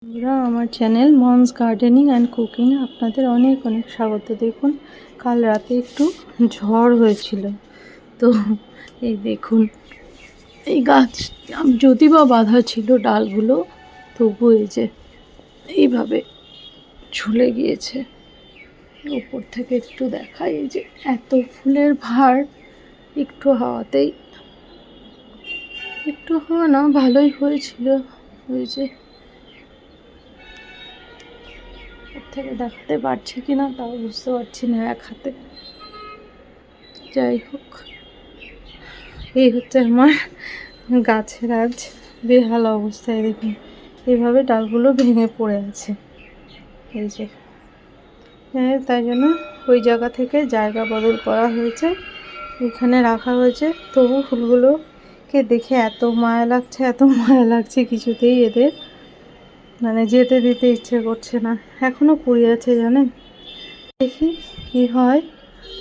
বন্ধুরা, আমার channel মনস gardening and cooking আপনাদের অনেক অনেক স্বাগত। দেখুন, কাল রাতে একটু ঝড় হয়েছিল, তো এই দেখুন এই গাছ যদি বা বাঁধা ছিল ডালগুলো, তবু এই যে এইভাবে ঝুলে গিয়েছে। উপর থেকে একটু দেখাই, এই যে এত ফুলের ভার, একটু হাওয়াতেই, একটু হাওয়া না ভালোই হয়েছিল। ওই যে থেকে দেখাতে পারছি কিনা তাও বুঝতে পারছি না এক হাতে। যাই হোক, এই হচ্ছে আমার গাছের আজ বেহাল অবস্থায়। দেখুন এইভাবে ডালগুলো ভেঙে পড়ে আছে, এই যে। তাই জন্য ওই জায়গা থেকে জায়গা বদল করা হয়েছে, এখানে রাখা হয়েছে। তবু ফুলগুলোকে দেখে এত মায়া লাগছে, এত মায়া লাগছে, কিছুতেই এদের মানে যেতে দিতে ইচ্ছে করছে না। এখনও কুড়ি আছে জানেন, দেখি কি হয়।